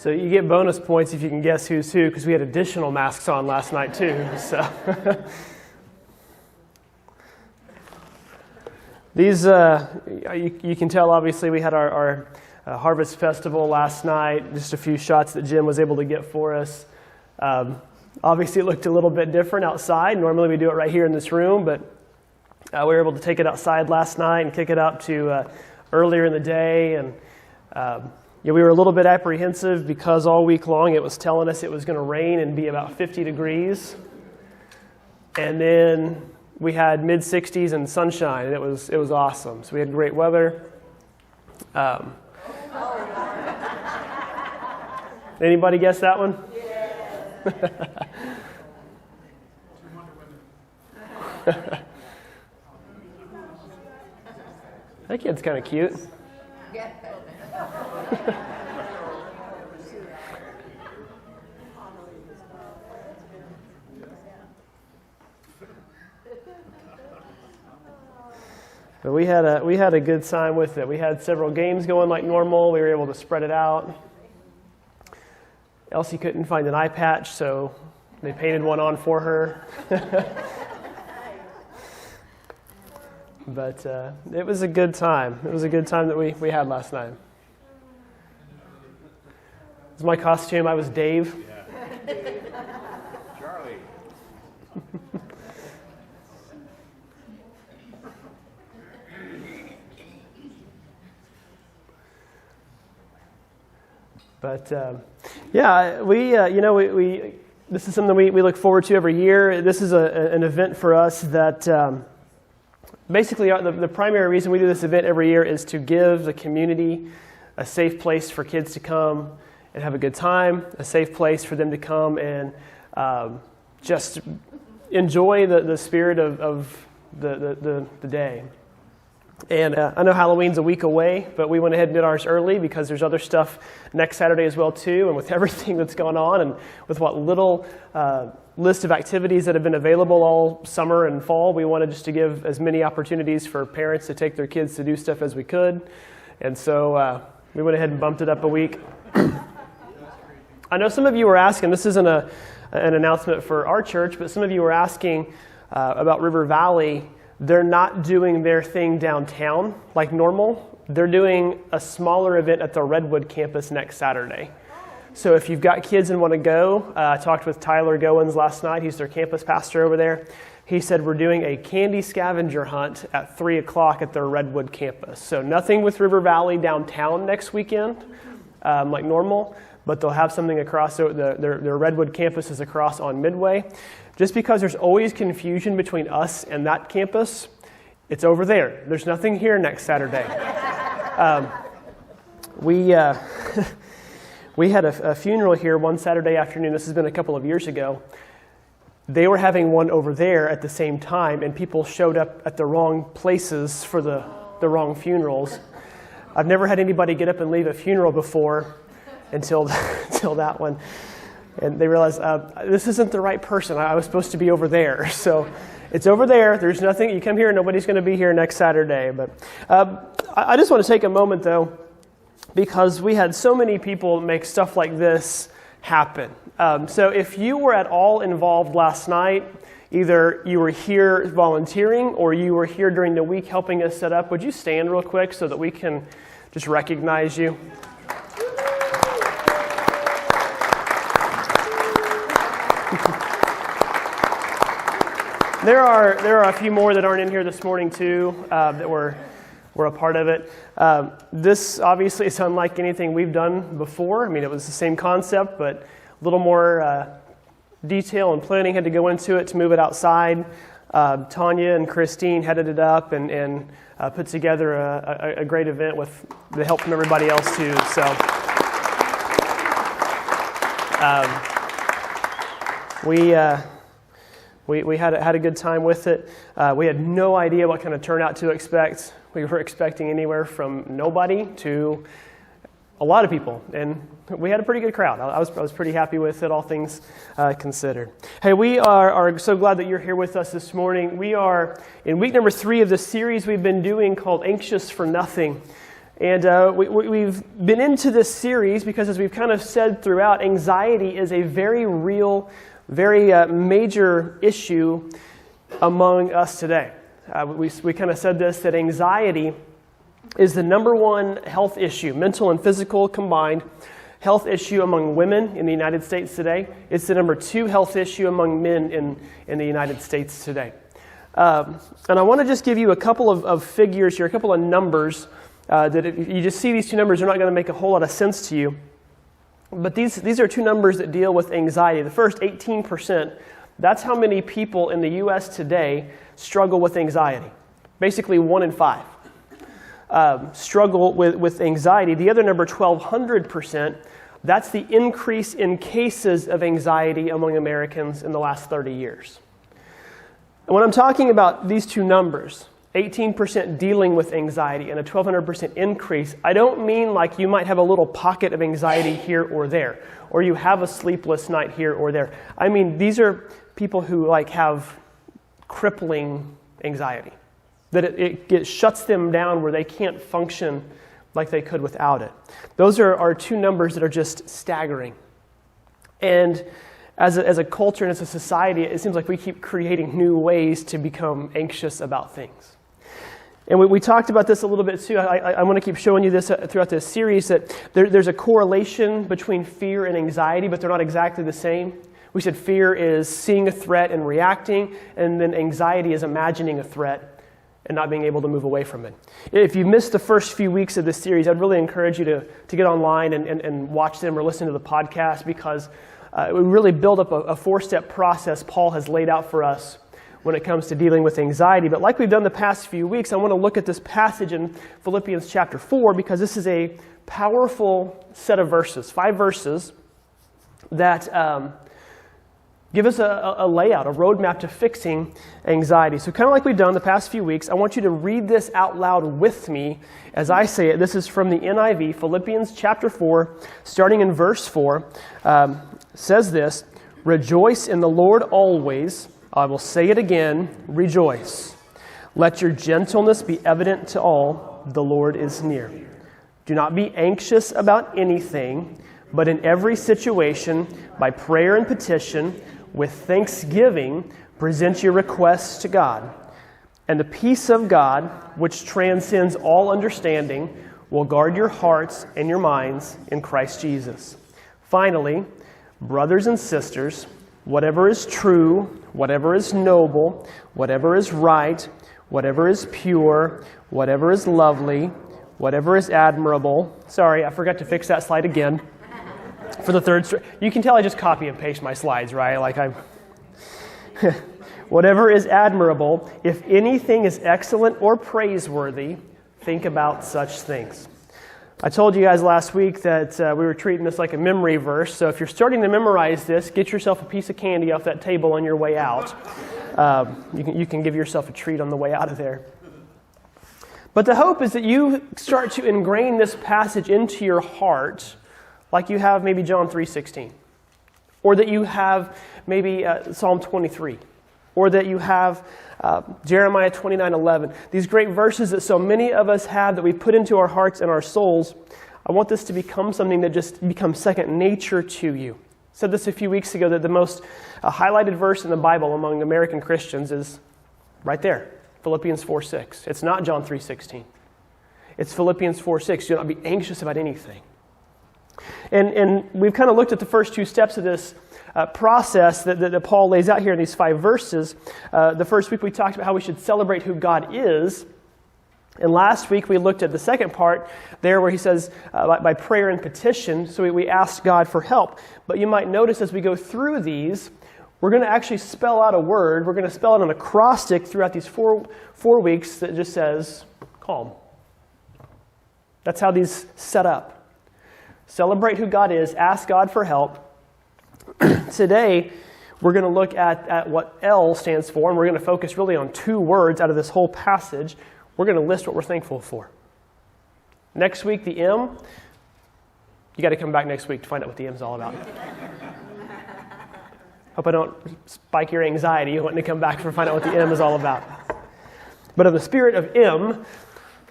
So you get bonus points if you can guess who's who, because we had additional masks on last night too. So these, you can tell obviously we had our Harvest Festival last night, just a few shots that Jim was able to get for us. Obviously it looked a little bit different outside. Normally we do it right here in this room, but we were able to take it outside last night and kick it up to earlier in the day. And we were a little bit apprehensive because all week long it was telling us it was going to rain and be about 50 degrees. And then we had mid-60s and sunshine, and it was awesome. So we had great weather. Anybody guess that one? That kid's kind of cute. But we had a good time with it. We had several games going like normal. We were able to spread it out. Elsie couldn't find an eye patch, so they painted one on for her. But it was a good time. It was a good time that we had last night. This is my costume. I was Dave. Yeah. Charlie. But we this is something we look forward to every year. This is an event for us that basically the primary reason we do this event every year is to give the community a safe place for kids to come and have a good time, a safe place for them to come and just enjoy the spirit of the day. And I know Halloween's a week away, but we went ahead and did ours early because there's other stuff next Saturday as well too. And with everything that's going on and with what little list of activities that have been available all summer and fall, we wanted just to give as many opportunities for parents to take their kids to do stuff as we could. And so we went ahead and bumped it up a week. I know some of you were asking, this isn't an announcement for our church, but some of you were asking about River Valley. They're not doing their thing downtown like normal. They're doing a smaller event at the Redwood campus next Saturday. So if you've got kids and want to go, I talked with Tyler Goins last night. He's their campus pastor over there. He said we're doing a candy scavenger hunt at 3 o'clock at their Redwood campus. So nothing with River Valley downtown next weekend like normal, but they'll have something across. So their Redwood campus is across on Midway. Just because there's always confusion between us and that campus, it's over there. There's nothing here next Saturday. We had a funeral here one Saturday afternoon. This has been a couple of years ago. They were having one over there at the same time, and people showed up at the wrong places for the wrong funerals. I've never had anybody get up and leave a funeral before until that one. And they realized, this isn't the right person. I was supposed to be over there. So it's over there. There's nothing. You come here, nobody's going to be here next Saturday. But I just want to take a moment, though, because we had so many people make stuff like this happen. So if you were at all involved last night, either you were here volunteering or you were here during the week helping us set up, would you stand real quick so that we can just recognize you? There are a few more that aren't in here this morning too that were a part of it. This obviously is unlike anything we've done before. I mean, it was the same concept, but a little more detail and planning had to go into it to move it outside. Tanya and Christine headed it up and put together a great event with the help from everybody else too. So we had a good time with it. We had no idea what kind of turnout to expect. We were expecting anywhere from nobody to a lot of people, and we had a pretty good crowd. I was pretty happy with it, all things considered. Hey, we are so glad that you're here with us this morning. We are in week number 3 of the series we've been doing called Anxious for Nothing. And we've been into this series because, as we've kind of said throughout, anxiety is a very real, very major issue among us today. We kind of said this, that anxiety is the number one health issue, mental and physical combined, health issue among women in the United States today. It's the number two health issue among men in the United States today. And I want to just give you a couple of figures here, a couple of numbers that if you just see these two numbers, they're not going to make a whole lot of sense to you. But these are two numbers that deal with anxiety. The first, 18%, that's how many people in the U.S. today struggle with anxiety. Basically 1 in 5 struggle with anxiety. The other number, 1,200%, that's the increase in cases of anxiety among Americans in the last 30 years. And when I'm talking about these two numbers, 18% dealing with anxiety and a 1,200% increase, I don't mean like you might have a little pocket of anxiety here or there, or you have a sleepless night here or there. I mean, these are people who have crippling anxiety, that it shuts them down where they can't function like they could without it. Those are two numbers that are just staggering. And as a culture and as a society, it seems like we keep creating new ways to become anxious about things. And we talked about this a little bit too. I want to keep showing you this throughout this series, that there's a correlation between fear and anxiety, but they're not exactly the same. We said fear is seeing a threat and reacting, and then anxiety is imagining a threat and not being able to move away from it. If you missed the first few weeks of this series, I'd really encourage you to get online and watch them or listen to the podcast, because we really build up a 4-step process Paul has laid out for us when it comes to dealing with anxiety. But like we've done the past few weeks, I want to look at this passage in Philippians chapter 4, because this is a powerful set of verses, 5 verses that give us a layout, a roadmap to fixing anxiety. So kind of like we've done the past few weeks, I want you to read this out loud with me as I say it. This is from the NIV, Philippians chapter 4, starting in verse 4. Says this: "Rejoice in the Lord always. I will say it again, rejoice. Let your gentleness be evident to all. The Lord is near. Do not be anxious about anything, but in every situation, by prayer and petition, with thanksgiving, present your requests to God. And the peace of God, which transcends all understanding, will guard your hearts and your minds in Christ Jesus. Finally, brothers and sisters, whatever is true, whatever is noble, whatever is right, whatever is pure, whatever is lovely, whatever is admirable." Sorry, I forgot to fix that slide again. For the third, you can tell I just copy and paste my slides, right? Whatever is admirable, if anything is excellent or praiseworthy, think about such things. I told you guys last week that we were treating this like a memory verse, so if you're starting to memorize this, get yourself a piece of candy off that table on your way out. You can give yourself a treat on the way out of there. But the hope is that you start to ingrain this passage into your heart, like you have maybe John 3:16, or that you have maybe Psalm 23, or that you have Jeremiah 29:11. These great verses that so many of us have that we put into our hearts and our souls. I want this to become something that just becomes second nature to you. I said this a few weeks ago, that the most highlighted verse in the Bible among American Christians is right there, Philippians 4:6. It's not John 3:16. It's Philippians 4:6. Do not be anxious about anything. And we've kind of looked at the first two steps of this process that Paul lays out here in these 5 verses. The first week we talked about how we should celebrate who God is. And last week we looked at the second part there where he says by prayer and petition. So we asked God for help. But you might notice as we go through these, we're going to actually spell out a word. We're going to spell out an acrostic throughout these four weeks that just says calm. That's how these set up. Celebrate who God is, ask God for help. Today, we're going to look at what L stands for, and we're going to focus really on 2 words out of this whole passage. We're going to list what we're thankful for. Next week, the M. You got to come back next week to find out what the M's all about. Hope I don't spike your anxiety wanting to come back to find out what the M is all about. But in the spirit of M,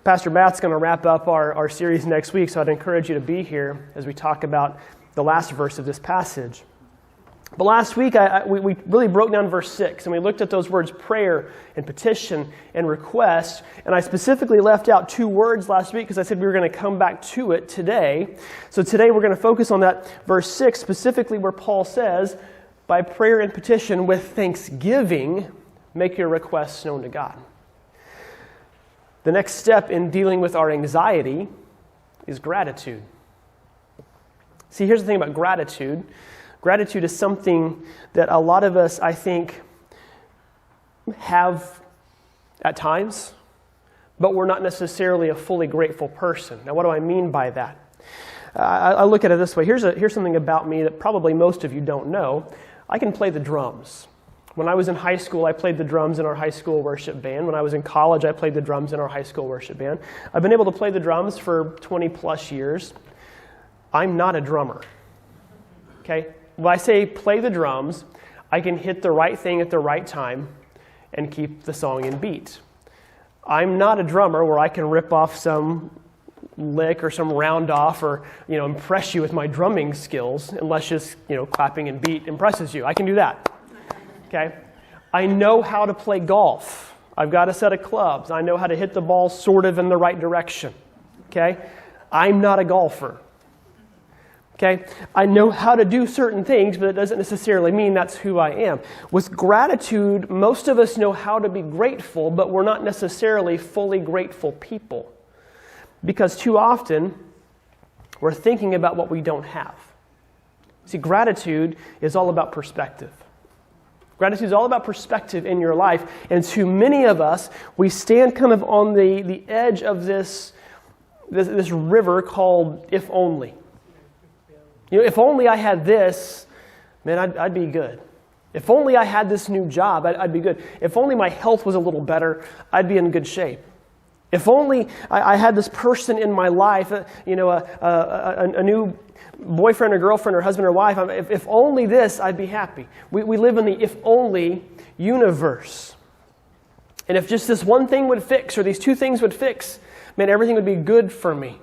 Pastor Matt's going to wrap up our series next week, so I'd encourage you to be here as we talk about the last verse of this passage. But last week, we really broke down verse 6, and we looked at those words prayer and petition and request, and I specifically left out 2 words last week because I said we were going to come back to it today. So today we're going to focus on that verse 6, specifically where Paul says, by prayer and petition with thanksgiving, make your requests known to God. The next step in dealing with our anxiety is gratitude. See, here's the thing about gratitude. Gratitude is something that a lot of us, I think, have at times, but we're not necessarily a fully grateful person. Now, what do I mean by that? I look at it this way. Here's something about me that probably most of you don't know. I can play the drums. When I was in high school, I played the drums in our high school worship band. When I was in college, I played the drums in our high school worship band. I've been able to play the drums for 20 plus years. I'm not a drummer. Okay? When I say play the drums, I can hit the right thing at the right time and keep the song in beat. I'm not a drummer where I can rip off some lick or some round off or, impress you with my drumming skills, unless just, clapping and beat impresses you. I can do that. Okay? I know how to play golf. I've got a set of clubs. I know how to hit the ball sort of in the right direction. Okay? I'm not a golfer. Okay? I know how to do certain things, but it doesn't necessarily mean that's who I am. With gratitude, most of us know how to be grateful, but we're not necessarily fully grateful people. Because too often, we're thinking about what we don't have. See, gratitude is all about perspective. Gratitude is all about perspective in your life. And too many of us, we stand kind of on the edge of this river called if only. If only I had this, man, I'd be good. If only I had this new job, I'd be good. If only my health was a little better, I'd be in good shape. If only I had this person in my life, a new boyfriend or girlfriend or husband or wife, if only this, I'd be happy. We live in the if only universe. And if just this one thing would fix, or these 2 things would fix, man, everything would be good for me.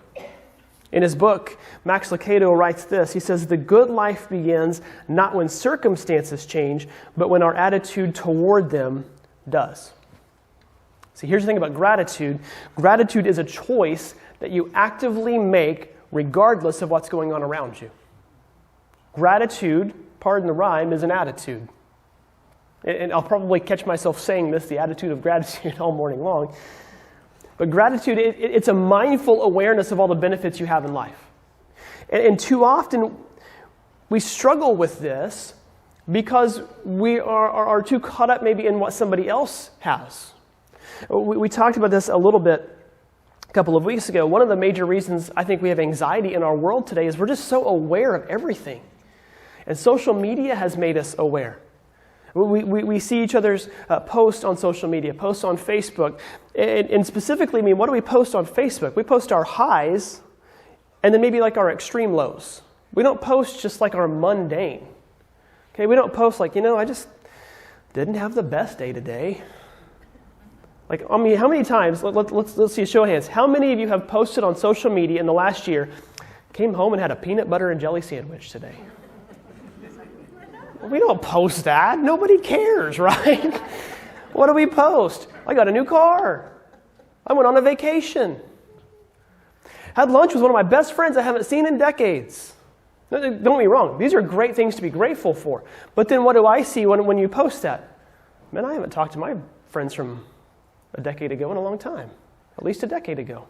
In his book, Max Lucado writes this. He says, the good life begins not when circumstances change, but when our attitude toward them does. See, here's the thing about gratitude. Gratitude is a choice that you actively make regardless of what's going on around you. Gratitude, pardon the rhyme, is an attitude. And I'll probably catch myself saying this, the attitude of gratitude, all morning long. But gratitude, it's a mindful awareness of all the benefits you have in life. And too often, we struggle with this because we are too caught up maybe in what somebody else has. We talked about this a little bit a couple of weeks ago. One of the major reasons I think we have anxiety in our world today is we're just so aware of everything. And social media has made us aware. We see each other's posts on social media, posts on Facebook. And specifically, what do we post on Facebook? We post our highs and then maybe like our extreme lows. We don't post just like our mundane. Okay, we don't post like, I just didn't have the best day today. Like, how many times, let's see a show of hands, how many of you have posted on social media in the last year, came home and had a peanut butter and jelly sandwich today? We don't post that. Nobody cares, right? What do we post? I got a new car. I went on a vacation. Had lunch with one of my best friends I haven't seen in decades. Don't get me wrong. These are great things to be grateful for. But then what do I see when you post that? Man, I haven't talked to my friends from a decade ago in a long time. At least a decade ago.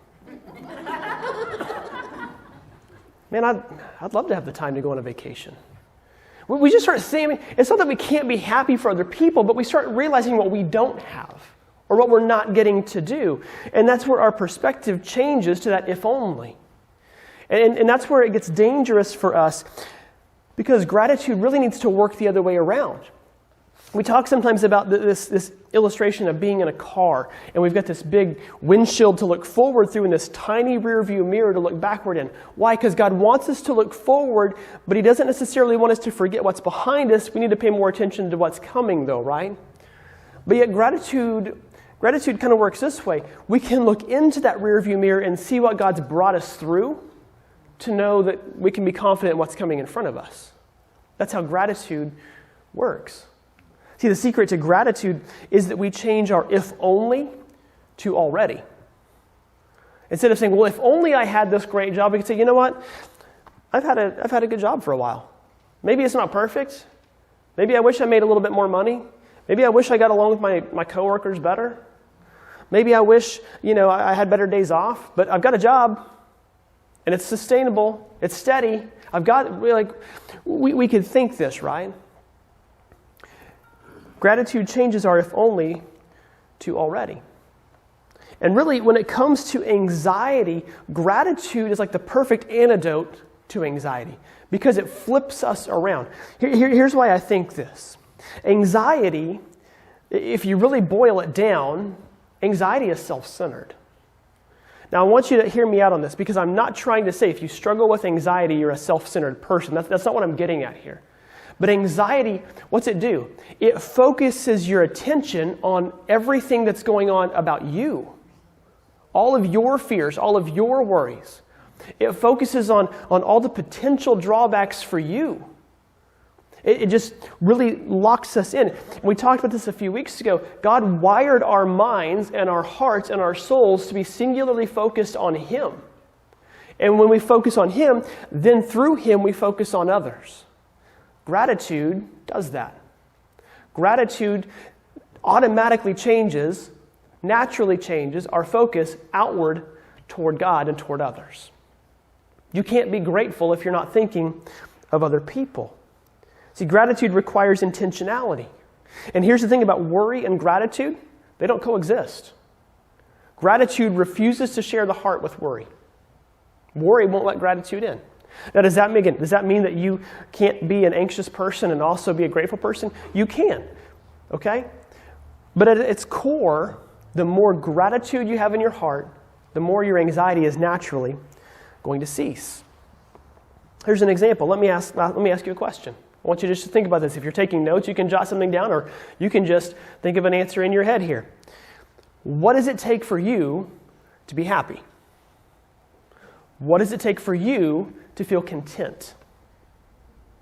Man, I'd love to have the time to go on a vacation. We just start saying, it's not that we can't be happy for other people, but we start realizing what we don't have or what we're not getting to do. And that's where our perspective changes to that if only. And that's where it gets dangerous for us because gratitude really needs to work the other way around. We talk sometimes about this illustration of being in a car, and we've got this big windshield to look forward through and this tiny rear view mirror to look backward in. Why? Because God wants us to look forward, but He doesn't necessarily want us to forget what's behind us. We need to pay more attention to what's coming, though, right? But yet gratitude Gratitude kind of works this way. We can look into that rearview mirror and see what God's brought us through to know that we can be confident in what's coming in front of us. That's how gratitude works. See, the secret to gratitude is that we change our if only to already. Instead of saying, well, if only I had this great job, we can say, you know what? I've had a good job for a while. Maybe it's not perfect. Maybe I wish I made a little bit more money. Maybe I wish I got along with my coworkers better. Maybe I wish, I had better days off, but I've got a job and it's sustainable. It's steady. We could think this, right? Gratitude changes our if only to already. And really, when it comes to anxiety, gratitude is like the perfect antidote to anxiety because it flips us around. Here's why I think this. Anxiety, if you really boil it down, anxiety is self-centered. Now, I want you to hear me out on this because I'm not trying to say if you struggle with anxiety, you're a self-centered person. That's not what I'm getting at here. But anxiety, what's it do? It focuses your attention on everything that's going on about you. All of your fears, all of your worries. It focuses on all the potential drawbacks for you. It just really locks us in. We talked about this a few weeks ago. God wired our minds and our hearts and our souls to be singularly focused on Him. And when we focus on Him, then through Him we focus on others. Gratitude does that. Gratitude automatically naturally changes our focus outward toward God and toward others. You can't be grateful if you're not thinking of other people. See, gratitude requires intentionality. And here's the thing about worry and gratitude, they don't coexist. Gratitude refuses to share the heart with worry. Worry won't let gratitude in. Now, does that mean that you can't be an anxious person and also be a grateful person? You can, okay? But at its core, the more gratitude you have in your heart, the more your anxiety is naturally going to cease. Here's an example. Let me ask you a question. I want you just to think about this. If you're taking notes, you can jot something down, or you can just think of an answer in your head here. What does it take for you to be happy? What does it take for you to feel content?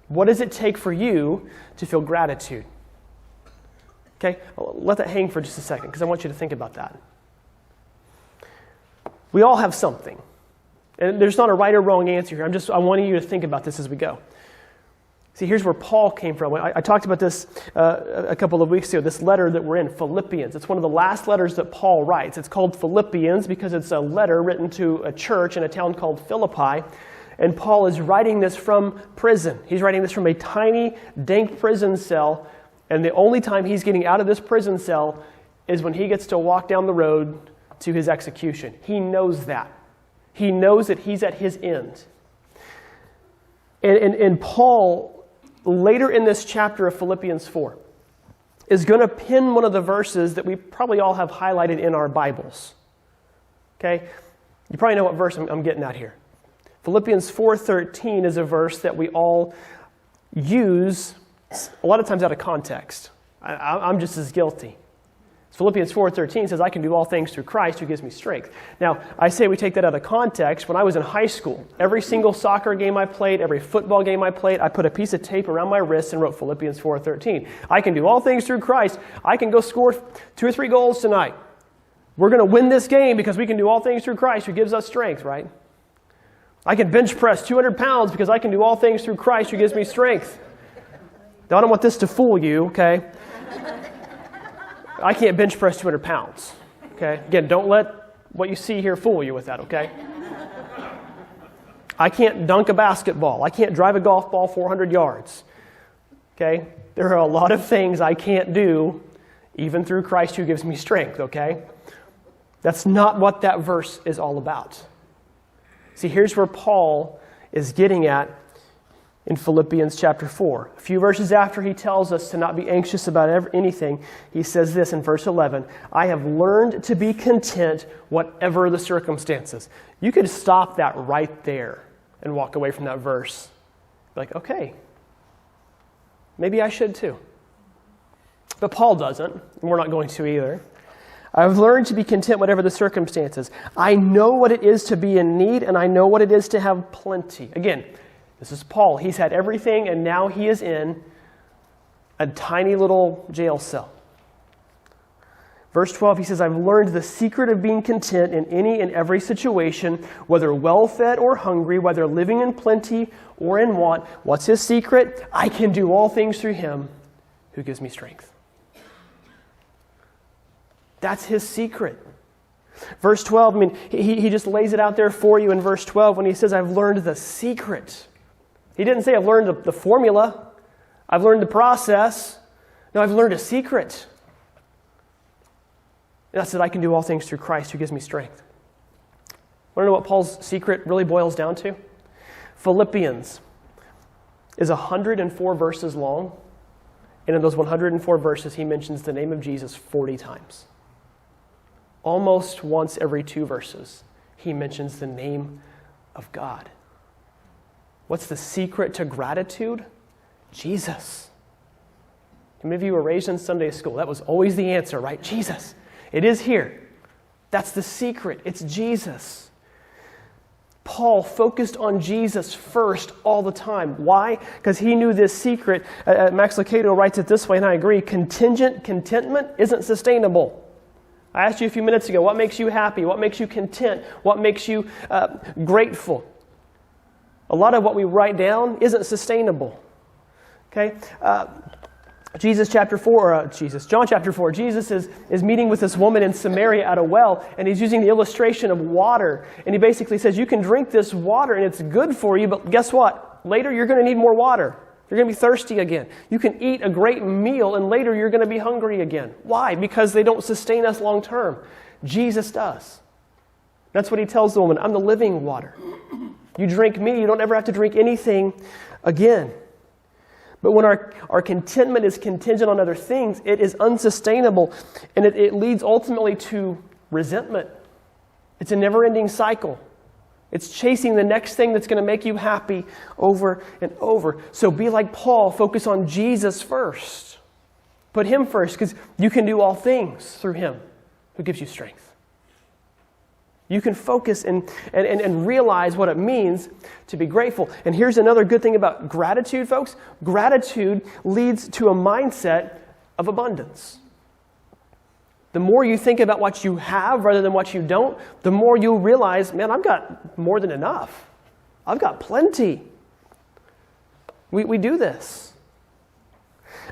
What does it take for you to feel gratitude? Okay, let that hang for just a second because I want you to think about that. We all have something. And there's not a right or wrong answer here. I want you to think about this as we go. See, here's where Paul came from. I talked about this a couple of weeks ago, this letter that we're in, Philippians. It's one of the last letters that Paul writes. It's called Philippians because it's a letter written to a church in a town called Philippi. And Paul is writing this from prison. He's writing this from a tiny, dank prison cell. And the only time he's getting out of this prison cell is when he gets to walk down the road to his execution. He knows that. He knows that he's at his end. And Paul, later in this chapter of Philippians 4, is going to pin one of the verses that we probably all have highlighted in our Bibles. Okay? You probably know what verse I'm getting at here. Philippians 4:13 is a verse that we all use a lot of times out of context. I'm just as guilty. Philippians 4:13 says, I can do all things through Christ who gives me strength. Now, I say we take that out of context. When I was in high school, every single soccer game I played, every football game I played, I put a piece of tape around my wrist and wrote Philippians 4:13. I can do all things through Christ. I can go score 2 or 3 goals tonight. We're going to win this game because we can do all things through Christ who gives us strength, right? I can bench press 200 pounds because I can do all things through Christ who gives me strength. Now, I don't want this to fool you, okay? I can't bench press 200 pounds, okay? Again, don't let what you see here fool you with that, okay? I can't dunk a basketball. I can't drive a golf ball 400 yards, okay? There are a lot of things I can't do, even through Christ who gives me strength, okay? That's not what that verse is all about. See, here's where Paul is getting at in Philippians chapter 4. A few verses after he tells us to not be anxious about anything, he says this in verse 11, I have learned to be content whatever the circumstances. You could stop that right there and walk away from that verse. Like, okay, maybe I should too. But Paul doesn't, and we're not going to either. I've learned to be content whatever the circumstances. I know what it is to be in need, and I know what it is to have plenty. Again, this is Paul. He's had everything, and now he is in a tiny little jail cell. Verse 12, he says, I've learned the secret of being content in any and every situation, whether well-fed or hungry, whether living in plenty or in want. What's his secret? I can do all things through him who gives me strength. That's his secret. Verse 12, I mean, he just lays it out there for you in verse 12 when he says, I've learned the secret. He didn't say I've learned the formula. I've learned the process. No, I've learned a secret. And that's that I can do all things through Christ who gives me strength. Want to know what Paul's secret really boils down to? Philippians is 104 verses long. And in those 104 verses, he mentions the name of Jesus 40 times. Almost once every 2 verses, he mentions the name of God. What's the secret to gratitude? Jesus. How many of you were raised in Sunday school? That was always the answer, right? Jesus. It is here. That's the secret. It's Jesus. Paul focused on Jesus first all the time. Why? Because he knew this secret. Max Lucado writes it this way, and I agree. Contingent contentment isn't sustainable. I asked you a few minutes ago, what makes you happy? What makes you content? What makes you grateful? A lot of what we write down isn't sustainable. Okay? John chapter 4, Jesus is meeting with this woman in Samaria at a well, and he's using the illustration of water. And he basically says, you can drink this water and it's good for you, but guess what? Later you're going to need more water. You're going to be thirsty again. You can eat a great meal and later you're going to be hungry again. Why? Because they don't sustain us long term. Jesus does. That's what he tells the woman. I'm the living water. You drink me, you don't ever have to drink anything again. But when our contentment is contingent on other things, it is unsustainable, and it leads ultimately to resentment. It's a never-ending cycle. It's chasing the next thing that's going to make you happy over and over. So be like Paul, focus on Jesus first. Put him first, because you can do all things through him who gives you strength. You can focus and realize what it means to be grateful. And here's another good thing about gratitude, folks. Gratitude leads to a mindset of abundance. The more you think about what you have rather than what you don't, the more you realize, man, I've got more than enough. I've got plenty. We do this.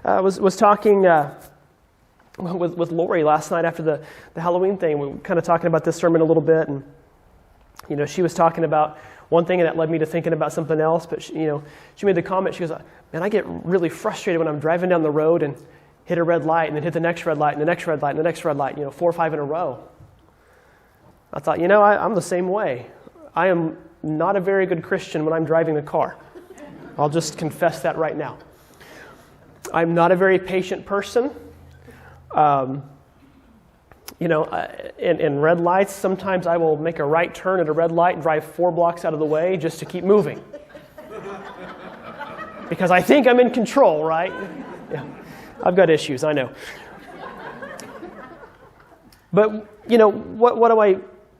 I was talking with Lori last night after the Halloween thing. We were kind of talking about this sermon a little bit, and she was talking about one thing, and that led me to thinking about something else. But she made the comment. She goes, "Man, I get really frustrated when I'm driving down the road and hit a red light, and then hit the next red light, and the next red light, and the next red light. 4 or 5 in a row." I thought, I'm the same way. I am not a very good Christian when I'm driving the car. I'll just confess that right now. I'm not a very patient person. In red lights, sometimes I will make a right turn at a red light and drive 4 blocks out of the way just to keep moving. Because I think I'm in control, right? Yeah, I've got issues, I know. But,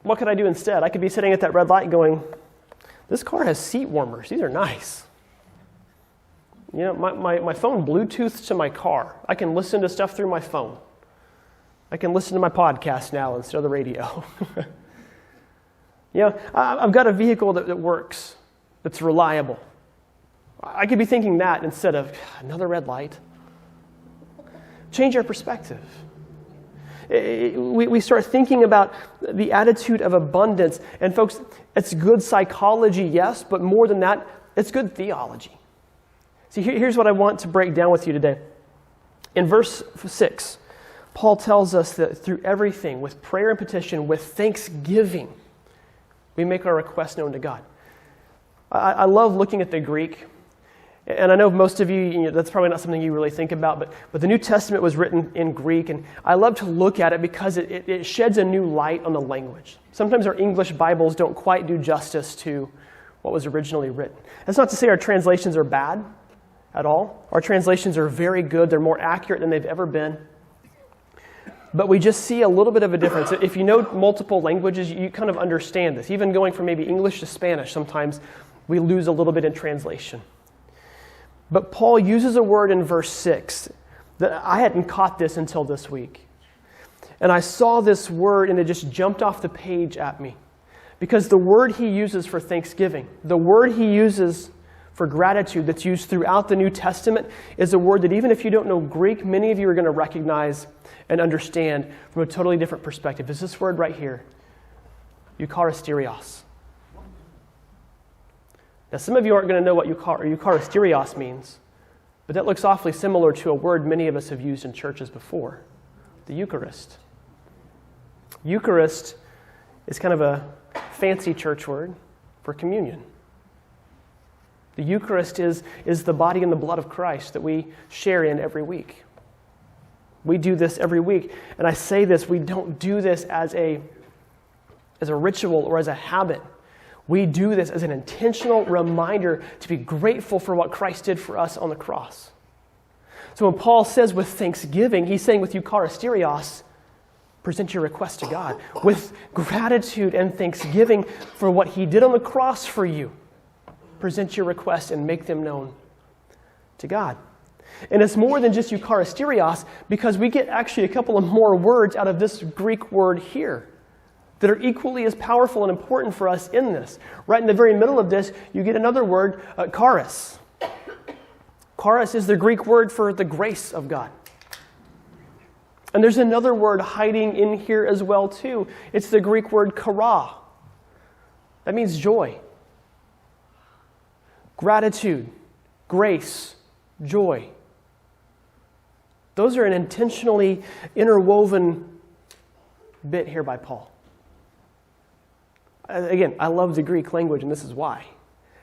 what could I do instead? I could be sitting at that red light going, this car has seat warmers. These are nice. My phone Bluetooths to my car. I can listen to stuff through my phone. I can listen to my podcast now instead of the radio. I've got a vehicle that works, that's reliable. I could be thinking that instead of another red light. Change our perspective. We start thinking about the attitude of abundance. And folks, it's good psychology, yes, but more than that, it's good theology. See, here's what I want to break down with you today. In verse 6, Paul tells us that through everything, with prayer and petition, with thanksgiving, we make our requests known to God. I love looking at the Greek. And I know most of you, that's probably not something you really think about, but the New Testament was written in Greek, and I love to look at it because it sheds a new light on the language. Sometimes our English Bibles don't quite do justice to what was originally written. That's not to say our translations are bad at all. Our translations are very good. They're more accurate than they've ever been. but we just see a little bit of a difference. If you know multiple languages, you kind of understand this. Even going from maybe English to Spanish, sometimes we lose a little bit in translation. But Paul uses a word in verse 6 that I hadn't caught this until this week. And I saw this word and it just jumped off the page at me. Because the word he uses for thanksgiving, the word he uses for gratitude that's used throughout the New Testament is a word that even if you don't know Greek, many of you are going to recognize and understand from a totally different perspective. It's this word right here, eucharisterios. Now, some of you aren't going to know what eucharisterios means, but that looks awfully similar to a word many of us have used in churches before, the Eucharist. Eucharist is kind of a fancy church word for communion. The Eucharist is the body and the blood of Christ that we share in every week. We do this every week. And I say this, we don't do this as a ritual or as a habit. We do this as an intentional reminder to be grateful for what Christ did for us on the cross. So when Paul says with thanksgiving, he's saying with eucharisterios, present your request to God. With gratitude and thanksgiving for what he did on the cross for you, present your request and make them known to God. And it's more than just eucharisterios, because we get actually a couple of more words out of this Greek word here that are equally as powerful and important for us in this. Right in the very middle of this, you get another word, charis. Charis is the Greek word for the grace of God. And there's another word hiding in here as well, too. It's the Greek word chara. That means joy. Gratitude, grace, joy. Those are an intentionally interwoven bit here by Paul. Again, I love the Greek language, and this is why.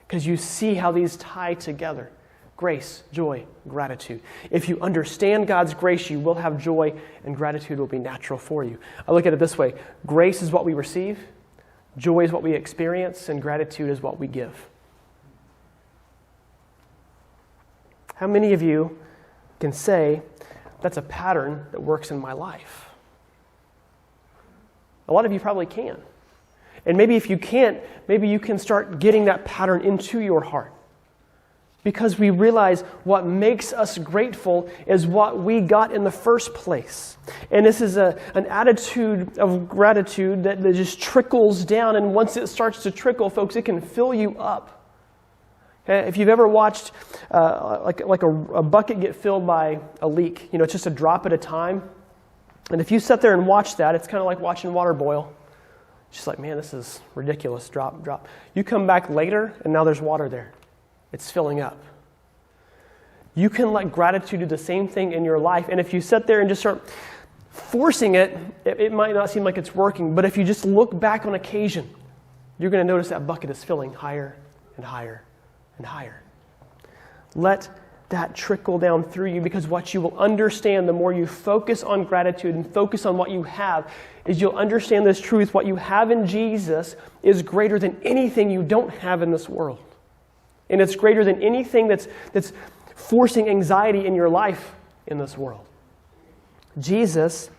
Because you see how these tie together. Grace, joy, gratitude. If you understand God's grace, you will have joy, and gratitude will be natural for you. I look at it this way. Grace is what we receive, joy is what we experience, and gratitude is what we give. How many of you can say, that's a pattern that works in my life? A lot of you probably can. And maybe if you can't, maybe you can start getting that pattern into your heart. Because we realize what makes us grateful is what we got in the first place. And this is an attitude of gratitude that just trickles down. And once it starts to trickle, folks, it can fill you up. Okay? If you've ever watched like a bucket get filled by a leak, it's just a drop at a time. And if you sit there and watch that, it's kind of like watching water boil. Just like, man, this is ridiculous, drop. You come back later, and now there's water there. It's filling up. You can let gratitude do the same thing in your life. And if you sit there and just start forcing it, it might not seem like it's working. But if you just look back on occasion, you're going to notice that bucket is filling higher and higher and higher. Let that trickle down through you, because what you will understand the more you focus on gratitude and focus on what you have is you'll understand this truth. What you have in Jesus is greater than anything you don't have in this world. And it's greater than anything that's forcing anxiety in your life in this world. Jesus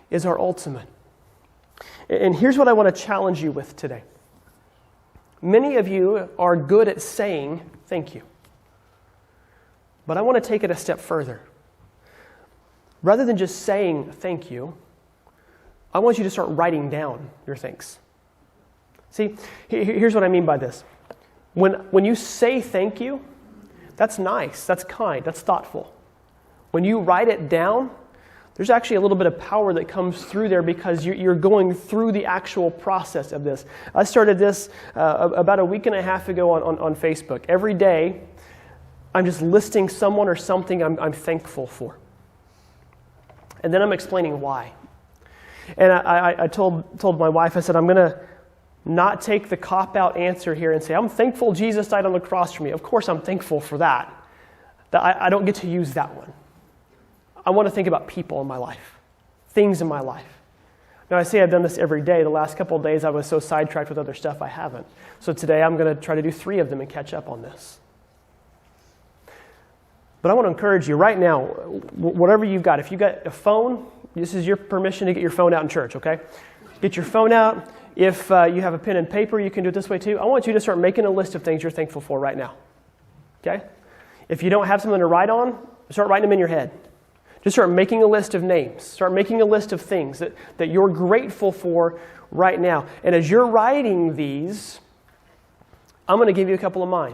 is our ultimate. And here's what I want to challenge you with today. Many of you are good at saying thank you. But I want to take it a step further. Rather than just saying thank you, I want you to start writing down your thanks. See, here's what I mean by this. When you say thank you, that's nice, that's kind, that's thoughtful. When you write it down, there's actually a little bit of power that comes through there because you're going through the actual process of this. I started this about a week and a half ago on Facebook. Every day, I'm just listing someone or something I'm thankful for. And then I'm explaining why. And I told my wife, I said, I'm going to not take the cop-out answer here and say, I'm thankful Jesus died on the cross for me. Of course I'm thankful for that. I don't get to use that one. I want to think about people in my life, things in my life. Now I say I've done this every day. The last couple of days I was so sidetracked with other stuff I haven't. So today I'm going to try to do 3 of them and catch up on this. But I want to encourage you right now, whatever you've got, if you've got a phone, this is your permission to get your phone out in church, okay? Get your phone out. If you have a pen and paper, you can do it this way too. I want you to start making a list of things you're thankful for right now, okay? If you don't have something to write on, start writing them in your head. Just start making a list of names. Start making a list of things that you're grateful for right now. And as you're writing these, I'm going to give you a couple of mine.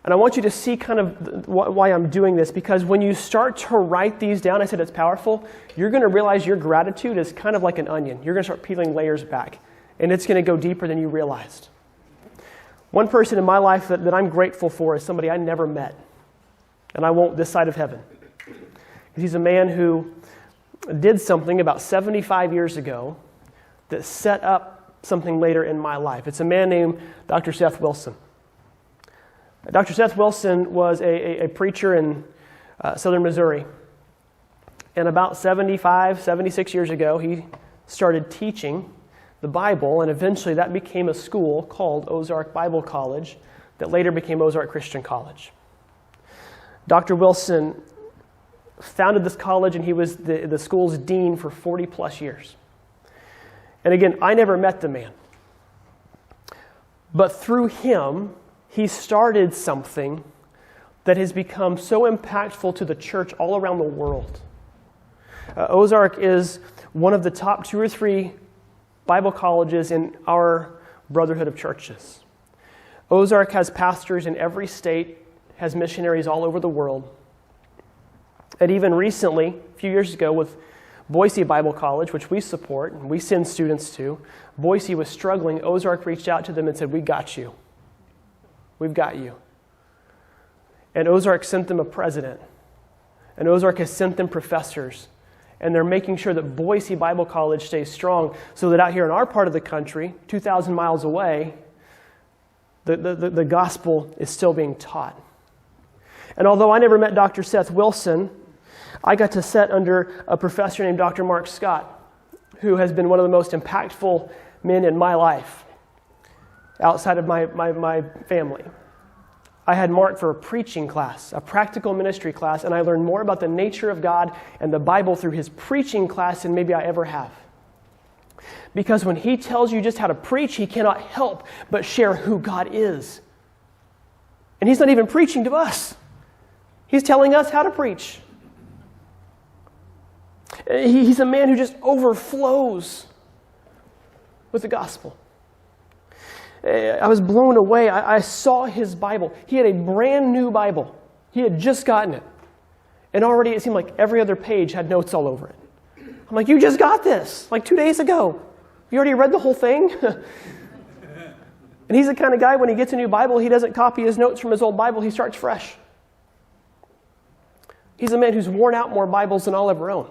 And I want you to see kind of why I'm doing this, because when you start to write these down, I said it's powerful, you're going to realize your gratitude is kind of like an onion. You're going to start peeling layers back, and it's going to go deeper than you realized. One person in my life that I'm grateful for is somebody I never met, and I won't this side of heaven. He's a man who did something about 75 years ago that set up something later in my life. It's a man named Dr. Seth Wilson. Dr. Seth Wilson was a preacher in southern Missouri. And about 75, 76 years ago, he started teaching the Bible, and eventually that became a school called Ozark Bible College that later became Ozark Christian College. Dr. Wilson founded this college, and he was the school's dean for 40 plus years. And again, I never met the man. But through him, he started something that has become so impactful to the church all around the world. Ozark is one of the top 2 or 3 Bible colleges in our brotherhood of churches. Ozark has pastors in every state, has missionaries all over the world. And even recently, a few years ago, with Boise Bible College, which we support and we send students to, Boise was struggling. Ozark reached out to them and said, "We got you. We've got you." And Ozark sent them a president. And Ozark has sent them professors. And they're making sure that Boise Bible College stays strong so that out here in our part of the country, 2,000 miles away, the gospel is still being taught. And although I never met Dr. Seth Wilson, I got to sit under a professor named Dr. Mark Scott, who has been one of the most impactful men in my life outside of my family. I had Mark for a preaching class, a practical ministry class, and I learned more about the nature of God and the Bible through his preaching class than maybe I ever have. Because when he tells you just how to preach, he cannot help but share who God is. And he's not even preaching to us. He's telling us how to preach. He's a man who just overflows with the gospel. I was blown away. I saw his Bible. He had a brand new Bible. He had just gotten it. And already it seemed like every other page had notes all over it. I'm like, "You just got this, like 2 days ago. You already read the whole thing?" And he's the kind of guy, when he gets a new Bible, he doesn't copy his notes from his old Bible. He starts fresh. He's a man who's worn out more Bibles than I'll ever own.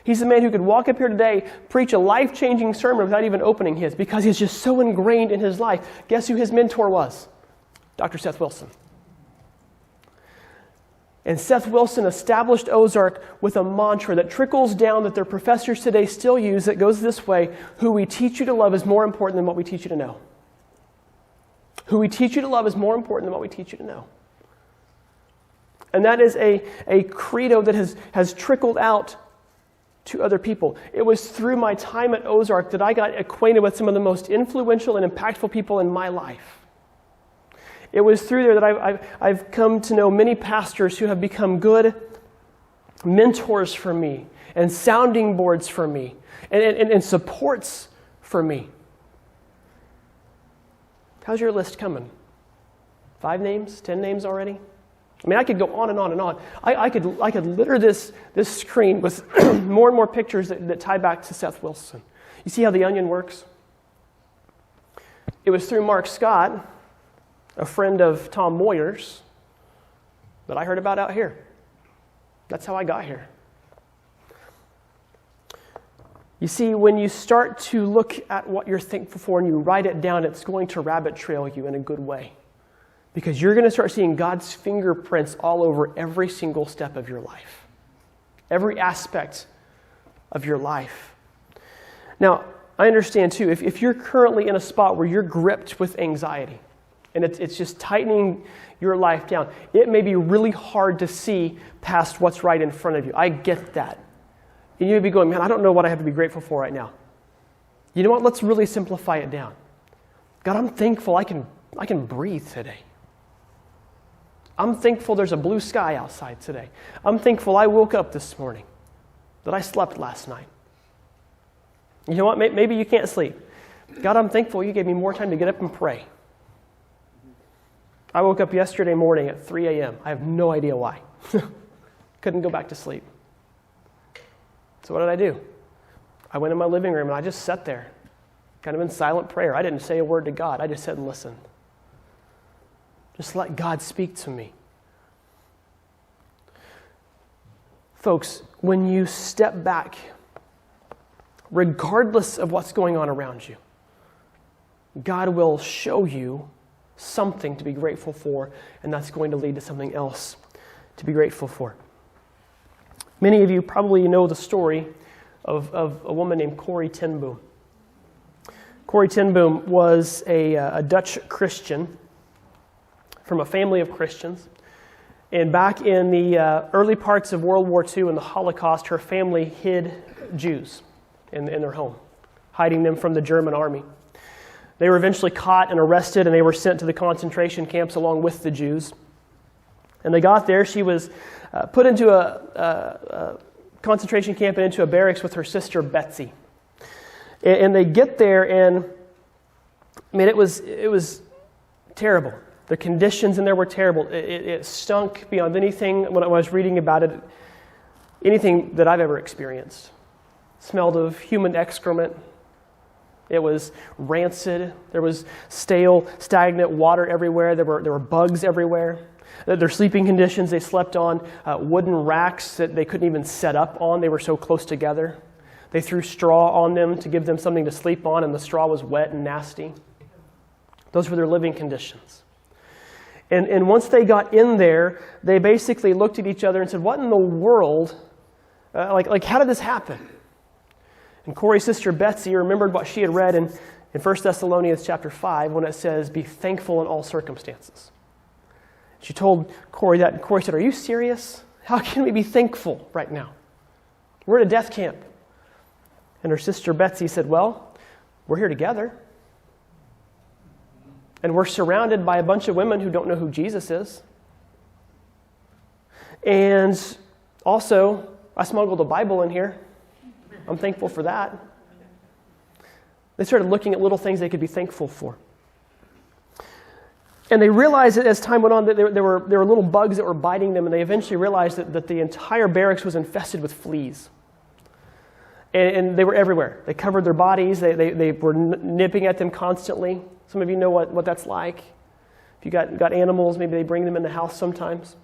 He's a man who could walk up here today, preach a life-changing sermon without even opening his, because he's just so ingrained in his life. Guess who his mentor was? Dr. Seth Wilson. And Seth Wilson established Ozark with a mantra that trickles down that their professors today still use that goes this way: who we teach you to love is more important than what we teach you to know. Who we teach you to love is more important than what we teach you to know. And that is a credo that has trickled out to other people. It was through my time at Ozark that I got acquainted with some of the most influential and impactful people in my life. It was through there that I've come to know many pastors who have become good mentors for me and sounding boards for me and supports for me. How's your list coming? 5 names? 10 names already? I mean, I could go on and on and on. I could litter this screen with more and more pictures that tie back to Seth Wilson. You see how the onion works? It was through Mark Scott, a friend of Tom Moyer's, that I heard about out here. That's how I got here. You see, when you start to look at what you're thankful for and you write it down, it's going to rabbit trail you in a good way. Because you're going to start seeing God's fingerprints all over every single step of your life. Every aspect of your life. Now, I understand too, if you're currently in a spot where you're gripped with anxiety, And it's just tightening your life down. It may be really hard to see past what's right in front of you. I get that. And you may be going, man, I don't know what I have to be grateful for right now. You know what? Let's really simplify it down. God, I'm thankful I can breathe today. I'm thankful there's a blue sky outside today. I'm thankful I woke up this morning, that I slept last night. You know what? Maybe you can't sleep. God, I'm thankful you gave me more time to get up and pray. I woke up yesterday morning at 3 a.m. I have no idea why. Couldn't go back to sleep. So what did I do? I went in my living room and I just sat there, kind of in silent prayer. I didn't say a word to God. I just sat and listened. Just let God speak to me. Folks, when you step back, regardless of what's going on around you, God will show you something to be grateful for, and that's going to lead to something else to be grateful for. Many of you probably know the story of a woman named Corrie ten Boom. Corrie ten Boom was a Dutch Christian from a family of Christians. And back in the early parts of World War II and the Holocaust, her family hid Jews in their home, hiding them from the German army. They were eventually caught and arrested, and they were sent to the concentration camps along with the Jews. And they got there. She was put into a concentration camp and into a barracks with her sister Betsy. And they get there, and I mean, it was terrible. The conditions in there were terrible. It stunk beyond anything, when I was reading about it, anything that I've ever experienced. It smelled of human excrement. It was rancid. There was stale, stagnant water everywhere. There were bugs everywhere. Their sleeping conditions, they slept on wooden racks that they couldn't even set up on. They were so close together. They threw straw on them to give them something to sleep on, and the straw was wet and nasty. Those were their living conditions. And once they got in there, they basically looked at each other and said, what in the world, like how did this happen? And Corrie's sister Betsy remembered what she had read in 1 Thessalonians chapter 5 when it says, be thankful in all circumstances. She told Corrie that, and Corrie said, are you serious? How can we be thankful right now? We're in a death camp. And her sister Betsy said, well, we're here together. And we're surrounded by a bunch of women who don't know who Jesus is. And also, I smuggled a Bible in here. I'm thankful for that. They started looking at little things they could be thankful for. And they realized that as time went on that there were little bugs that were biting them, and they eventually realized that the entire barracks was infested with fleas. And they were everywhere. They covered their bodies. They were nipping at them constantly. Some of you know what that's like. If you got animals, maybe they bring them in the house sometimes.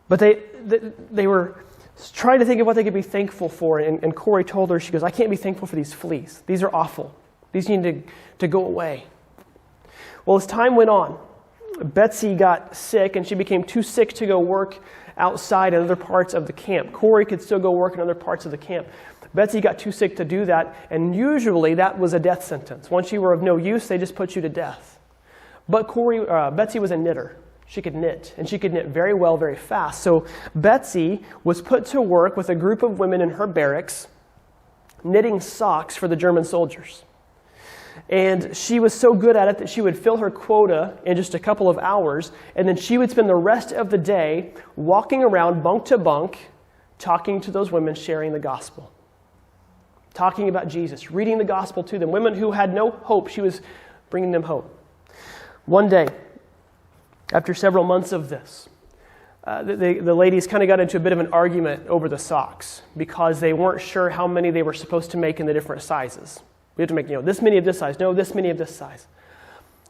But they were trying to think of what they could be thankful for. And Corrie told her, she goes, I can't be thankful for these fleas. These are awful. These need to go away. Well, as time went on, Betsy got sick, and she became too sick to go work outside in other parts of the camp. Corrie could still go work in other parts of the camp. Betsy got too sick to do that, and usually that was a death sentence. Once you were of no use, they just put you to death. But Betsy was a knitter. She could knit, and she could knit very well, very fast. So Betsy was put to work with a group of women in her barracks, knitting socks for the German soldiers. And she was so good at it that she would fill her quota in just a couple of hours, and then she would spend the rest of the day walking around bunk to bunk, talking to those women, sharing the gospel. Talking about Jesus, reading the gospel to them. Women who had no hope, she was bringing them hope. One day, after several months of this, the ladies kind of got into a bit of an argument over the socks because they weren't sure how many they were supposed to make in the different sizes. We have to make, this many of this size. No, this many of this size.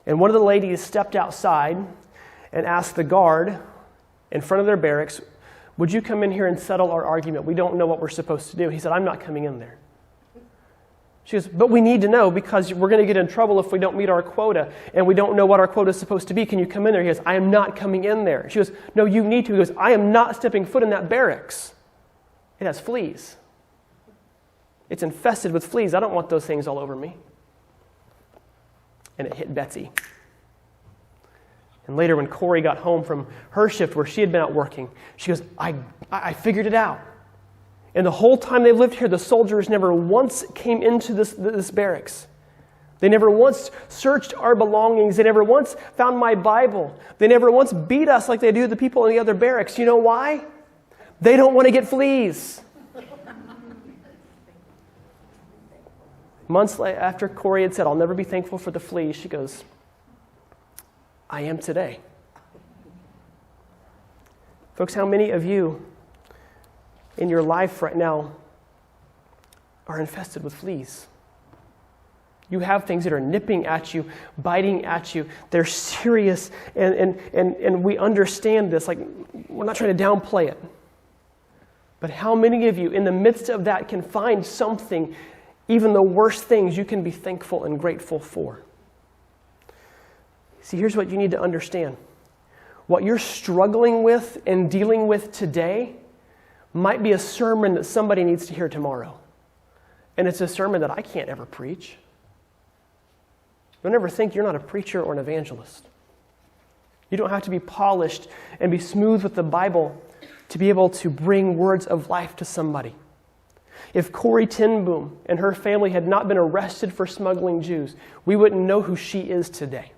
And one of the ladies stepped outside and asked the guard in front of their barracks, would you come in here and settle our argument? We don't know what we're supposed to do. He said, I'm not coming in there. She goes, but we need to know because we're going to get in trouble if we don't meet our quota, and we don't know what our quota is supposed to be. Can you come in there? He goes, I am not coming in there. She goes, no, you need to. He goes, I am not stepping foot in that barracks. It has fleas. It's infested with fleas. I don't want those things all over me. And it hit Betsy And later when Corey got home from her shift where she had been out working, she goes, I figured it out. And the whole time they've lived here, the soldiers never once came into this barracks. They never once searched our belongings. They never once found my Bible. They never once beat us like they do the people in the other barracks. You know why? They don't want to get fleas. Months after Corey had said, I'll never be thankful for the fleas, she goes, I am today. Folks, how many of you in your life right now are infested with fleas? You have things that are nipping at you, biting at you. They're serious, and we understand this. Like, we're not trying to downplay it. But how many of you, in the midst of that, can find something, even the worst things, you can be thankful and grateful for? See, here's what you need to understand. What you're struggling with and dealing with today might be a sermon that somebody needs to hear tomorrow. And it's a sermon that I can't ever preach. Don't ever think you're not a preacher or an evangelist. You don't have to be polished and be smooth with the Bible to be able to bring words of life to somebody. If Corrie ten Boom and her family had not been arrested for smuggling Jews, we wouldn't know who she is today.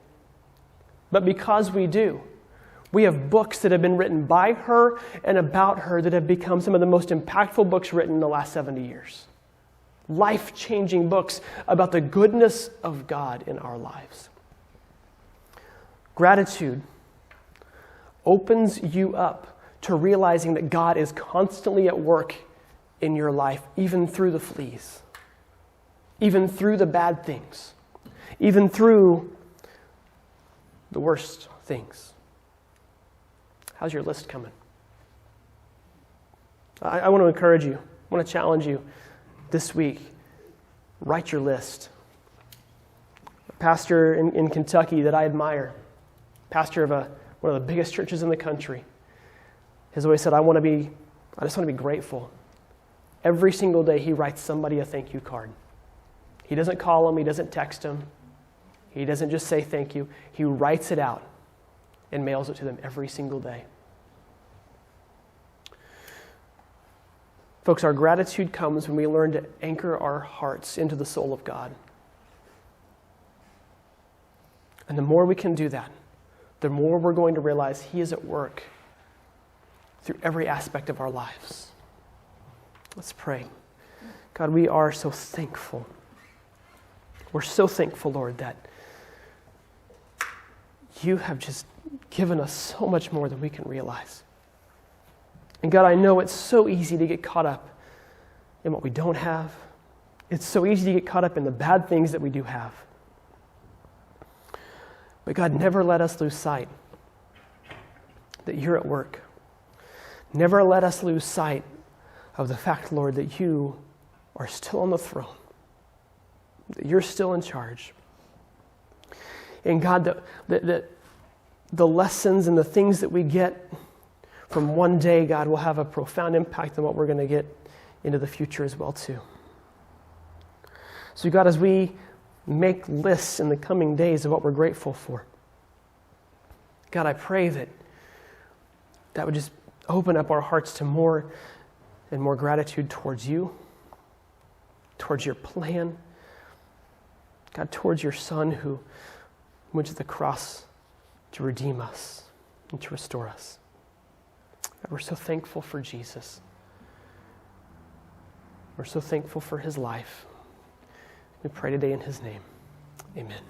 But because we do, we have books that have been written by her and about her that have become some of the most impactful books written in the last 70 years. Life-changing books about the goodness of God in our lives. Gratitude opens you up to realizing that God is constantly at work in your life, even through the fleas, even through the bad things, even through the worst things. How's your list coming? I want to encourage you. I want to challenge you this week. Write your list. A pastor in Kentucky that I admire, pastor of one of the biggest churches in the country, has always said, I just want to be grateful. Every single day he writes somebody a thank you card. He doesn't call them, he doesn't text them. He doesn't just say thank you. He writes it out and mails it to them every single day. Folks, our gratitude comes when we learn to anchor our hearts into the soul of God. And the more we can do that, the more we're going to realize He is at work through every aspect of our lives. Let's pray. God, we are so thankful. We're so thankful, Lord, that You have just given us so much more than we can realize. And God, I know it's so easy to get caught up in what we don't have. It's so easy to get caught up in the bad things that we do have. But God, never let us lose sight that You're at work. Never let us lose sight of the fact, Lord, that You are still on the throne, that You're still in charge. And God, the lessons and the things that we get from one day, God, will have a profound impact on what we're going to get into the future as well, too. So, God, as we make lists in the coming days of what we're grateful for, God, I pray that would just open up our hearts to more and more gratitude towards You, towards Your plan, God, towards Your Son who went to the cross to redeem us and to restore us. God, we're so thankful for Jesus. We're so thankful for His life. We pray today in His name. Amen.